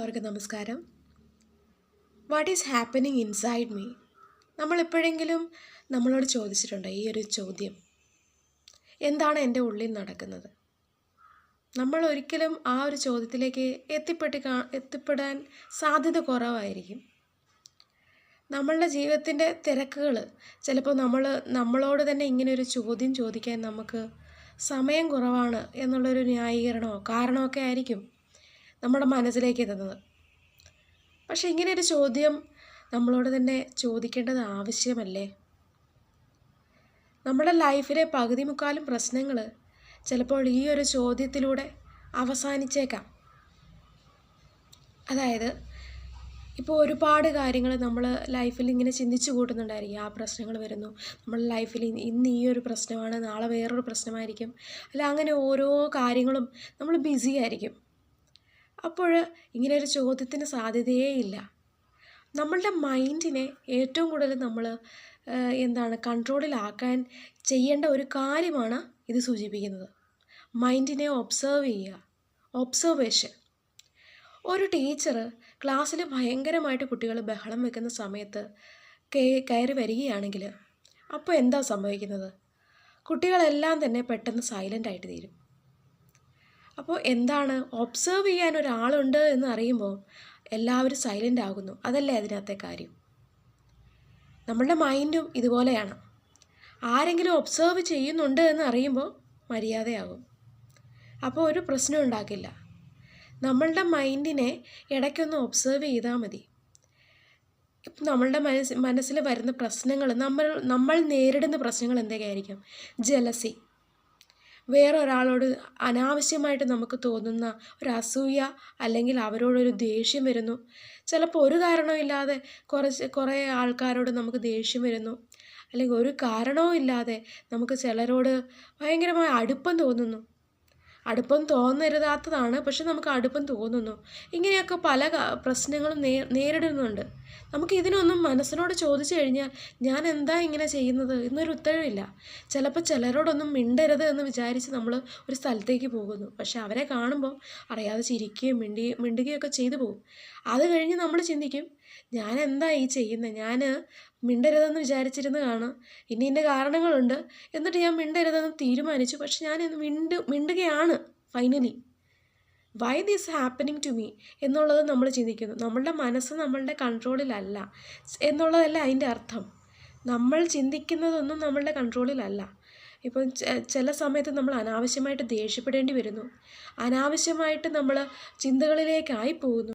എല്ലാവർക്കും നമസ്കാരം. What is happening inside me? നമ്മളെപ്പോഴെങ്കിലും നമ്മളോട് ചോദിച്ചിട്ടുണ്ടോ ഈ ഒരു ചോദ്യം? എന്താണ് എൻ്റെ ഉള്ളിൽ നടക്കുന്നത്? നമ്മൾ ഒരിക്കലും ആ ഒരു ചോദ്യത്തിലേക്ക് എത്തിപ്പെടാൻ സാധ്യത കുറവായിരിക്കും. നമ്മളുടെ ജീവിതത്തിൻ്റെ തിരക്കുകൾ ചിലപ്പോൾ നമ്മളോട് തന്നെ ഇങ്ങനെ ഒരു ചോദ്യം ചോദിക്കാൻ നമുക്ക് സമയം കുറവാണ് എന്നുള്ളൊരു ന്യായീകരണമോ കാരണമൊക്കെ ആയിരിക്കും നമ്മുടെ മനസ്സിലേക്ക് എത്തുന്നത്. പക്ഷെ ഇങ്ങനെയൊരു ചോദ്യം നമ്മളോട് തന്നെ ചോദിക്കേണ്ടത് ആവശ്യമല്ലേ? നമ്മുടെ ലൈഫിലെ പകുതി മുക്കാലും പ്രശ്നങ്ങൾ ചിലപ്പോൾ ഈ ഒരു ചോദ്യത്തിലൂടെ അവസാനിച്ചേക്കാം. അതായത് ഇപ്പോൾ ഒരുപാട് കാര്യങ്ങൾ നമ്മൾ ലൈഫിൽ ഇങ്ങനെ ചിന്തിച്ചു കൂട്ടുന്നുണ്ടായിരിക്കും. ആ പ്രശ്നങ്ങൾ വരുന്നു, നമ്മുടെ ലൈഫിൽ ഇന്ന് ഈ ഒരു പ്രശ്നമാണ്, നാളെ വേറൊരു പ്രശ്നമായിരിക്കും, അല്ല അങ്ങനെ ഓരോ കാര്യങ്ങളും നമ്മൾ ബിസി ആയിരിക്കും. അപ്പോൾ ഇങ്ങനെ ഒരു ചോദ്യത്തിന് സാധ്യതയേ ഇല്ല. നമ്മളുടെ മൈൻഡിനെ ഏറ്റവും കൂടുതൽ നമ്മൾ കൺട്രോളിലാക്കാൻ ചെയ്യേണ്ട ഒരു കാര്യമാണ് ഇത് സൂചിപ്പിക്കുന്നത്. മൈൻഡിനെ ഒബ്സർവ് ചെയ്യുക, ഒബ്സർവേഷൻ. ഒരു ടീച്ചർ ക്ലാസ്സിൽ ഭയങ്കരമായിട്ട് കുട്ടികൾ ബഹളം വെക്കുന്ന സമയത്ത് കയറി വരികയാണെങ്കിൽ അപ്പോൾ എന്താ സംഭവിക്കുന്നത്? കുട്ടികളെല്ലാം തന്നെ പെട്ടെന്ന് സൈലൻ്റ് ആയിട്ട് തീരും. അപ്പോൾ ഒബ്സർവ് ചെയ്യാൻ ഒരാളുണ്ട് എന്ന് അറിയുമ്പോൾ എല്ലാവരും സൈലൻ്റ് ആകുന്നു. അതല്ലേ അതിനകത്തെ കാര്യം. നമ്മളുടെ മൈൻഡും ഇതുപോലെയാണ്. ആരെങ്കിലും ഒബ്സർവ് ചെയ്യുന്നുണ്ട് എന്ന് അറിയുമ്പോൾ മര്യാദയാകും. അപ്പോൾ ഒരു പ്രശ്നം ഉണ്ടാക്കില്ല. നമ്മളുടെ മൈൻഡിനെ ഇടയ്ക്കൊന്ന് ഒബ്സർവ് ചെയ്താൽ മതി. ഇപ്പം നമ്മളുടെ മനസ്സിൽ വരുന്ന പ്രശ്നങ്ങൾ, നമ്മൾ നേരിടുന്ന പ്രശ്നങ്ങൾ എന്തൊക്കെയായിരിക്കും? ജലസി, വേറൊരാളോട് അനാവശ്യമായിട്ട് നമുക്ക് തോന്നുന്ന ഒരു അസൂയ, അല്ലെങ്കിൽ അവരോടൊരു ദേഷ്യം വരുന്നു. ചിലപ്പോൾ ഒരു കാരണവുമില്ലാതെ കുറേ ആൾക്കാരോട് നമുക്ക് ദേഷ്യം വരുന്നു, അല്ലെങ്കിൽ ഒരു കാരണവും ഇല്ലാതെ നമുക്ക് ചിലരോട് ഭയങ്കരമായ അടുപ്പം തോന്നുന്നു. അടുപ്പം തോന്നരുതാത്തതാണ്, പക്ഷെ നമുക്ക് അടുപ്പം തോന്നുന്നു. ഇങ്ങനെയൊക്കെ പല പ്രശ്നങ്ങളും നേരിടുന്നുണ്ട്. നമുക്ക് ഇതിനൊന്നും മനസ്സിനോട് ചോദിച്ചു കഴിഞ്ഞാൽ ഞാൻ എന്താ ഇങ്ങനെ ചെയ്യുന്നത് എന്നൊരു ഉത്തരവില്ല. ചിലപ്പോൾ ചിലരോടൊന്നും മിണ്ടരുത് എന്ന് വിചാരിച്ച് നമ്മൾ ഒരു സ്ഥലത്തേക്ക് പോകുന്നു. പക്ഷെ അവരെ കാണുമ്പോൾ അറിയാതെ ചിരിക്കുകയും മിണ്ടുകയൊക്കെ ചെയ്തു പോകും. അത് കഴിഞ്ഞ് നമ്മൾ ചിന്തിക്കും, ഞാൻ എന്താ ഈ ചെയ്യുന്നത്? ഞാൻ മിണ്ടരുതെന്ന് വിചാരിച്ചിരുന്ന് കാണാം, ഇന്ന കാരണങ്ങളുണ്ട്, എന്നിട്ട് ഞാൻ മിണ്ടരുതെന്ന് തീരുമാനിച്ചു, പക്ഷെ ഞാൻ മിണ്ടുകയാണ് finally. Why this happening to me എന്നുള്ളത് നമ്മൾ ചിന്തിക്കുന്നു. നമ്മളുടെ മനസ്സ് നമ്മളുടെ കൺട്രോളിലല്ല എന്നുള്ളതല്ല അതിൻ്റെ അർത്ഥം. നമ്മൾ ചിന്തിക്കുന്നതൊന്നും നമ്മളുടെ കൺട്രോളിലല്ല. ഇപ്പം ചില സമയത്ത് നമ്മൾ അനാവശ്യമായിട്ട് ദേഷ്യപ്പെടേണ്ടി വരുന്നു, അനാവശ്യമായിട്ട് നമ്മൾ ചിന്തകളിലേക്കായി പോകുന്നു.